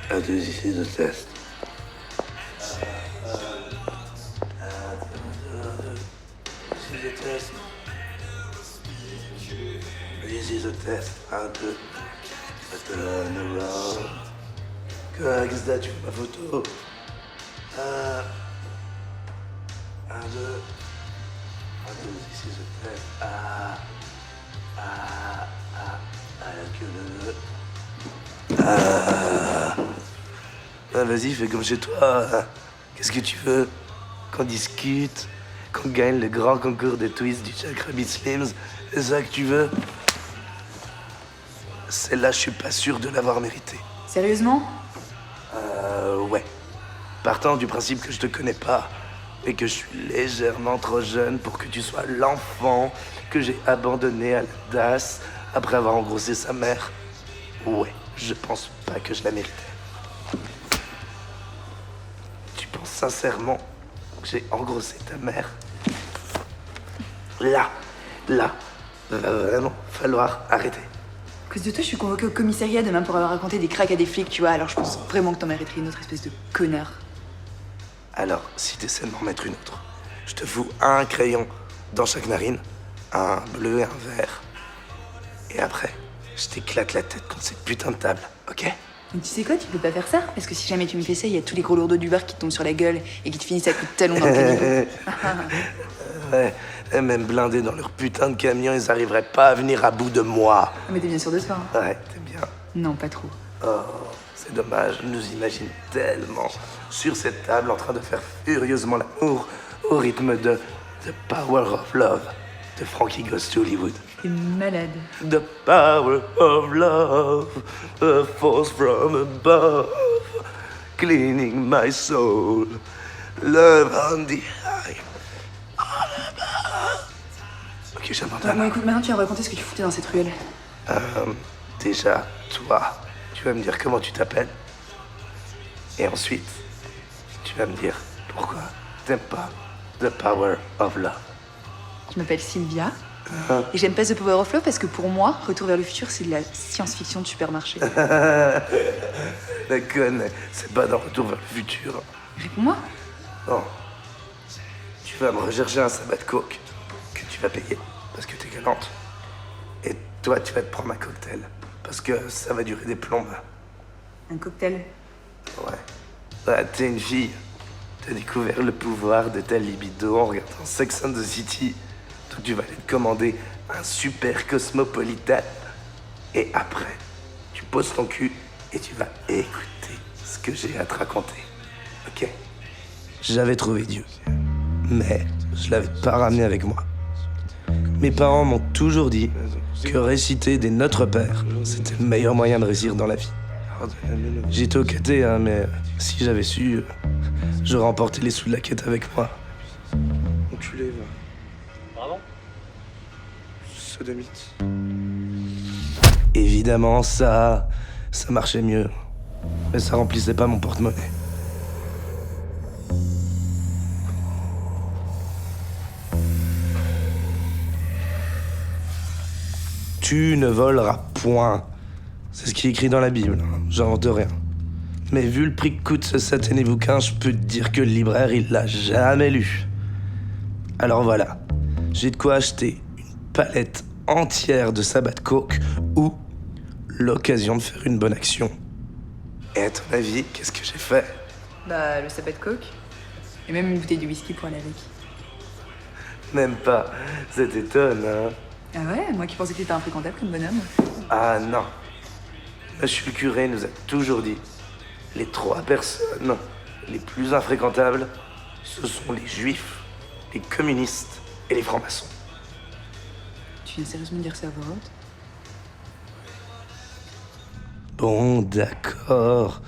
Un, deux, ici de test. Ici de test. Ici de test. Un, deux. Turn around. Qu'est-ce que tu fais ma photo? Un, deux. Ici de test. Vas-y, fais comme chez toi. Qu'est-ce que tu veux? Qu'on discute? Qu'on gagne le grand concours de twist du Jack Rabbit Slims? C'est ça que tu veux? Celle-là, je suis pas sûr de l'avoir méritée. Sérieusement? Ouais. Partant du principe que je te connais pas et que je suis légèrement trop jeune pour que tu sois l'enfant que j'ai abandonné à la DAS après avoir engrossé sa mère. Ouais, je pense pas que je la méritais. Tu penses sincèrement que j'ai engrossé ta mère? Là, va vraiment falloir arrêter. À cause de toi, je suis convoquée au commissariat demain pour avoir raconté des cracks à des flics, tu vois, alors je pense vraiment que t'en mériterais une autre espèce de connard. Alors, si t'essaies de m'en mettre une autre, je te fous un crayon dans chaque narine, un bleu et un vert. Et après, je t'éclate la tête contre cette putain de table, ok? Donc tu sais quoi, tu peux pas faire ça? Parce que si jamais tu me fais ça, il y a tous les gros lourdeaux du bar qui te tombent sur la gueule et qui te finissent à coups de talon dans le caniveau. Ouais, et même blindés dans leur putain de camion, ils arriveraient pas à venir à bout de moi. Ah, mais t'es bien sûr de toi, hein? Ouais, t'es bien. Non, pas trop. Oh, c'est dommage, je nous imagine tellement sur cette table en train de faire furieusement l'amour au rythme de The Power of Love de Frankie Goes to Hollywood. T'es malade. The power of love, a force from above, cleaning my soul, love on the high, all above. Ok, j'abandonne. Bon, écoute, maintenant tu vas me raconter ce que tu foutais dans cette ruelle. Déjà, toi, tu vas me dire comment tu t'appelles. Et ensuite, tu vas me dire pourquoi t'aimes pas The Power of Love. Je m'appelle Sylvia. Et j'aime pas The Power of Love parce que pour moi, Retour vers le futur, c'est de la science-fiction de supermarché. La conne, c'est pas dans Retour vers le futur. Réponds-moi. Non. Tu vas me rechercher un sabbat de coke que tu vas payer parce que t'es galante. Et toi, tu vas te prendre un cocktail parce que ça va durer des plombes. Un cocktail. Ouais, t'es une fille. T'as découvert le pouvoir de ta libido en regardant Sex and the City. Donc tu vas aller te commander un super cosmopolitan. Et après, tu poses ton cul et tu vas écouter ce que j'ai à te raconter. Ok? J'avais trouvé Dieu. Mais je l'avais pas ramené avec moi. Mes parents m'ont toujours dit que réciter des Notre Père, c'était le meilleur moyen de réussir dans la vie. J'étais au caté, hein, mais si j'avais su, j'aurais emporté les sous de la quête avec moi. Enculé, va. Pardon? Sodomite. Évidemment, ça marchait mieux. Mais ça remplissait pas mon porte-monnaie. Tu ne voleras point. C'est ce qui est écrit dans la Bible, hein. J'invente rien. Mais vu le prix que coûte ce satané bouquin, je peux te dire que le libraire, il l'a jamais lu. Alors voilà, j'ai de quoi acheter une palette entière de sabbat de coke ou l'occasion de faire une bonne action. Et à ton avis, qu'est-ce que j'ai fait? Bah, le sabbat de coke. Et même une bouteille de whisky pour aller avec. Même pas, ça t'étonne, hein? Ah ouais? Moi qui pensais que t'étais infréquentable comme bonhomme. Ah non. Monsieur le curé nous a toujours dit, les 3 personnes les plus infréquentables, ce sont les juifs, les communistes et les francs-maçons. Tu viens sérieusement de dire ça à voix haute? Bon, d'accord.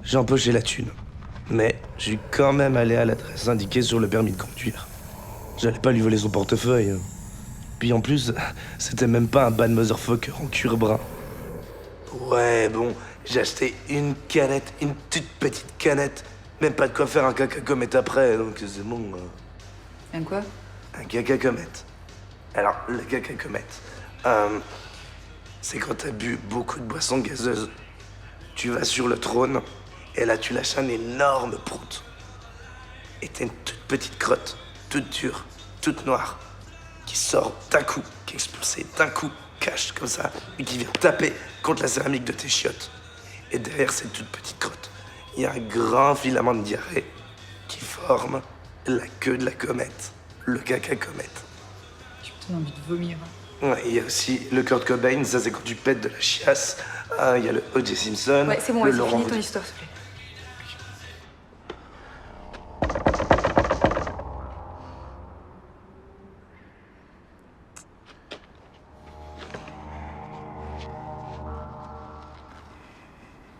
J'ai empoché la thune. Mais je suis quand même allé à l'adresse indiquée sur le permis de conduire. J'allais pas lui voler son portefeuille, hein. Puis en plus, c'était même pas un bad motherfucker en cuir brun. Ouais, bon, j'ai acheté une canette, une toute petite canette. Même pas de quoi faire un caca comète après, donc c'est bon. Un quoi? Un caca comète. Alors, le caca comète, c'est quand t'as bu beaucoup de boissons gazeuses. Tu vas sur le trône, et là tu lâches un énorme prout. Et t'as une toute petite crotte, toute dure, toute noire, qui sort d'un coup, qui est expulsée d'un coup, cache comme ça, et qui vient taper contre la céramique de tes chiottes. Et derrière cette toute petite crotte, il y a un grand filament de diarrhée qui forme la queue de la comète, le caca comète. J'ai plutôt envie de vomir. Ouais, il y a aussi le Kurt Cobain, ça c'est quand tu pètes de la chiasse. Ah, il y a le O.J. Simpson, Ouais, c'est bon, le vas-y, Laurent finis ton Wauquiez. histoire, s'il te plaît.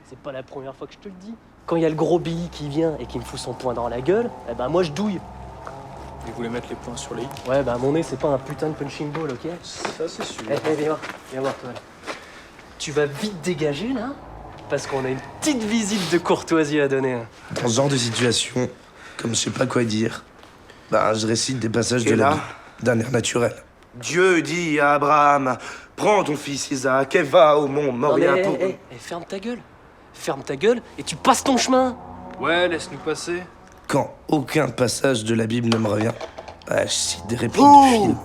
C'est pas la première fois que je te le dis. Quand il y a le gros Billy qui vient et qui me fout son poing dans la gueule, eh ben moi je douille. Il voulait mettre les points sur les i. Ouais, bah mon nez c'est pas un putain de punching ball, ok? Ça, c'est sûr. Viens voir toi là. Tu vas vite dégager là, parce qu'on a une petite visite de courtoisie à donner. Dans ce genre de situation, comme je sais pas quoi dire, je récite des passages Et de la là Bible, d'un air naturel. Dieu dit à Abraham, prends ton fils Isaac et va au mont Non Moria mais pour... ferme ta gueule. Ferme ta gueule et tu passes ton chemin. Ouais, laisse-nous passer. Quand aucun passage de la Bible ne me revient, je cite des répliques Oh de film.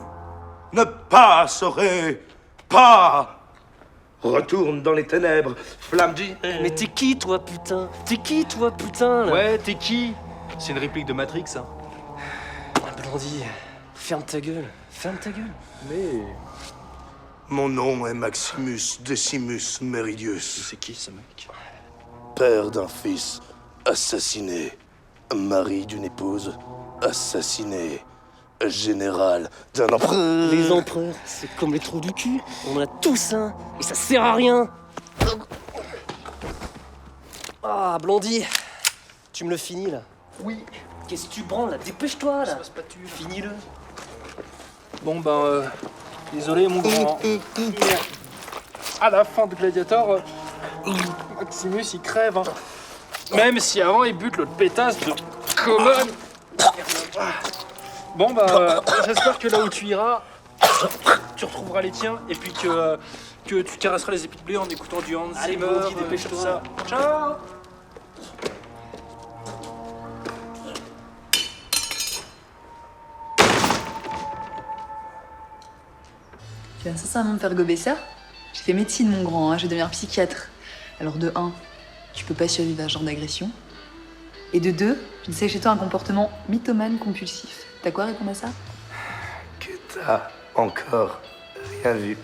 Ne passerai pas. Retourne dans les ténèbres, flamme du... Mais t'es qui toi putain? T'es qui toi putain là? Ouais, t'es qui? C'est une réplique de Matrix, ça. Ah, Blondie, ferme ta gueule. Ferme ta gueule. Mais... Mon nom est Maximus Decimus Meridius, C'est qui, ce mec? père d'un fils assassiné, mari d'une épouse assassinée, général d'un empereur... Les empereurs, c'est comme les trous du cul. On en a tous un, et ça sert à rien. Ah, Blondie, tu me le finis là? Oui. Qu'est-ce que tu branles là? Dépêche-toi là. passe pas dessus, là. Finis-le. Bon, désolé, mon grand. À la fin de Gladiator, Maximus, il crève, hein. Même si avant, il bute l'autre pétasse de commode. Bon, j'espère que là où tu iras, tu retrouveras les tiens, et puis que tu caresseras les épis de blé en écoutant du Hans Allez, Zimmer, Blondie, tout dépêche-toi. ça. Ciao. Tu vas sincèrement me faire gober ça? J'ai fait médecine, mon grand, hein, je vais devenir psychiatre. Alors de 1, tu peux pas survivre à ce genre d'agression. Et de 2, je sais chez toi un comportement mythomane compulsif. T'as quoi à répondre à ça? Que t'as encore rien vu.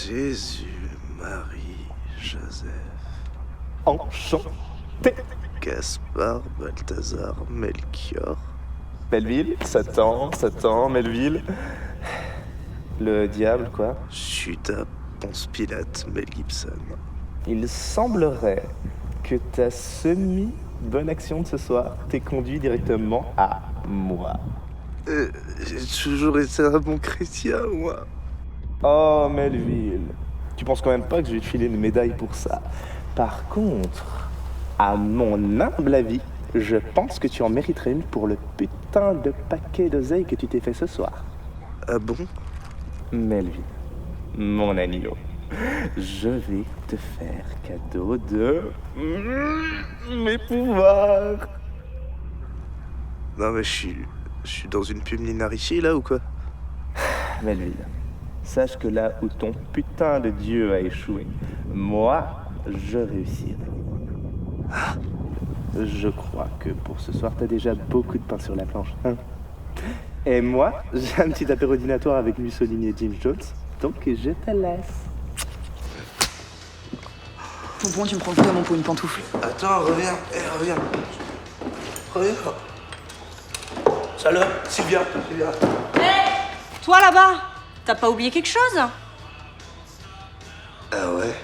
Jésus, Marie, Joseph, Enchanté. Gaspard, Balthazar, Melchior. Melville, Satan, Melville. Le diable, quoi. Judas, Ponce Pilate, Mel Gibson. Il semblerait que ta semi-bonne action de ce soir t'ait conduit directement à moi. J'ai toujours été un bon chrétien, moi. Oh, Melville, tu penses quand même pas que je vais te filer une médaille pour ça. Par contre, à mon humble avis, je pense que tu en mériterais une pour le putain de paquet d'oseille que tu t'es fait ce soir. Ah bon? Melville, mon agneau, je vais te faire cadeau de mes pouvoirs. Non mais je suis dans une pub Linarichi là ou quoi? Melville, sache que là où ton putain de dieu a échoué, moi, je réussirai. Je crois que pour ce soir, t'as déjà beaucoup de pain sur la planche, hein? Et moi, j'ai un petit apérodinatoire avec Mussolini et Jim Jones, donc je te laisse. Poupon, tu me prends vraiment pour une pantoufle. Attends, reviens, reviens. Reviens. Salut, Sylvia. Toi là-bas, t'as pas oublié quelque chose? Ah ouais?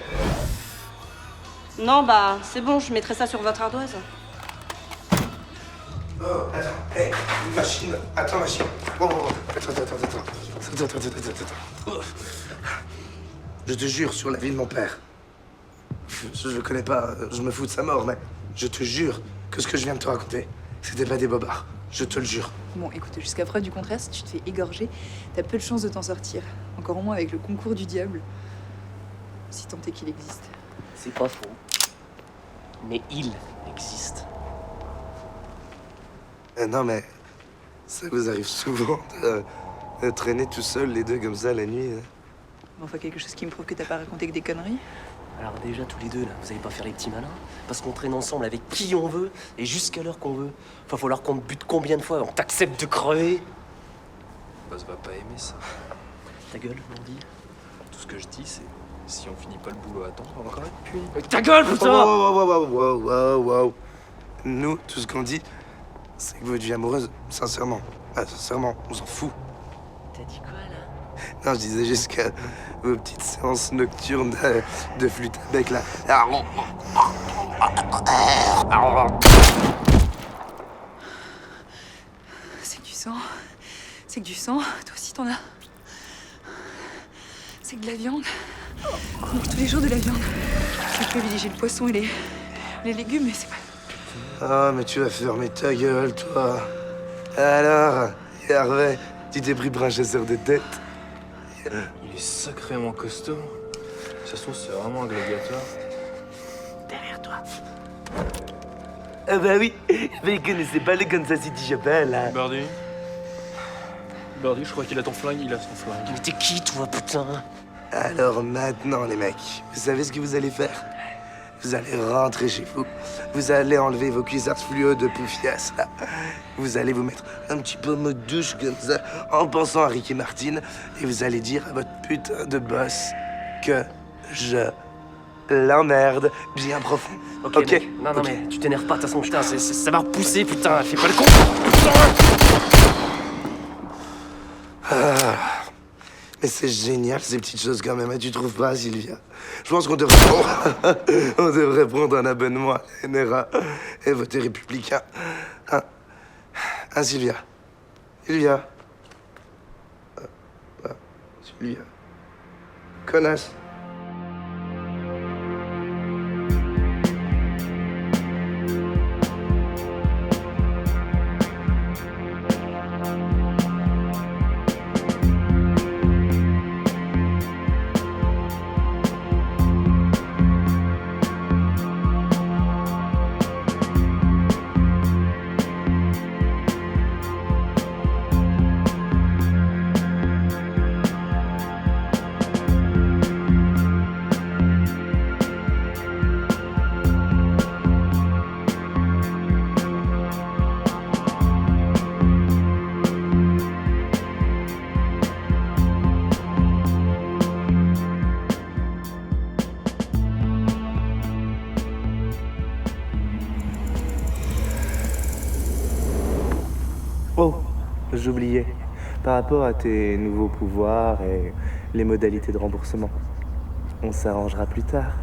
Non, bah c'est bon, je mettrai ça sur votre ardoise. Oh, attends, hé, machine. Attends, machine. Oh, Attends. Je te jure, sur la vie de mon père. Je le connais pas, je me fous de sa mort, mais je te jure que ce que je viens de te raconter, c'était pas des bobards. Je te le jure. Bon, écoute, jusqu'à preuve du contraire, si tu te fais égorger, t'as peu de chances de t'en sortir. Encore moins avec le concours du diable. Si tant est qu'il existe. C'est pas faux. Mais il existe. Non, mais ça vous arrive souvent de traîner tout seul, les deux, comme ça, la nuit. Hein? Enfin, quelque chose qui me prouve que t'as pas raconté que des conneries. Alors déjà, tous les deux, là, vous allez pas faire les petits malins? Parce qu'on traîne ensemble avec qui on veut et jusqu'à l'heure qu'on veut. Enfin, faut leur qu'on te bute combien de fois avant que t'acceptes de crever? Boss va pas aimer ça. Ta gueule, Mordi. Tout ce que je dis, c'est si on finit pas le boulot à temps, on va encore être puni. Ta gueule, putain! Wow. Nous, tout ce qu'on dit, c'est que votre vie amoureuse, sincèrement, sincèrement, on s'en fout. T'as dit quoi, là? Non, je disais juste que vos petites séances nocturnes de flûte à bec, là. C'est que du sang. C'est que du sang. Toi aussi, t'en as. C'est que de la viande. On mange tous les jours de la viande. C'est privilégier le poisson et les légumes, mais c'est pas... Ah, mais tu vas fermer ta gueule, toi. Alors, Hervé, tu t'es pris pour un chasseur de tête? Il est sacrément costaud. Ça se trouve, c'est vraiment un gladiateur. Ah bah oui, mais il connaissait pas le Kansas City Chapel, hein. Birdie, je crois qu'il a ton flingue, il a son flingue. Mais t'es qui, toi, putain? Alors maintenant, les mecs, vous savez ce que vous allez faire? Vous allez rentrer chez vous. Vous allez enlever vos cuissards fluo de poufias, là. Vous allez vous mettre un petit peu mode douche comme ça, en pensant à Ricky Martin, et vous allez dire à votre putain de boss que je l'emmerde bien profond. Ok. Mec. Non, Ok. mais tu t'énerves pas, de toute façon, putain, ça va repousser, putain, fais pas le con! Mais c'est génial ces petites choses quand même, hein, tu trouves pas, Sylvia? Je pense qu'on devrait on devrait prendre un abonnement à la NRA et voter républicain. Hein, Sylvia? Sylvia? Sylvia? Connasse? Oh, j'oubliais. Par rapport à tes nouveaux pouvoirs et les modalités de remboursement, on s'arrangera plus tard.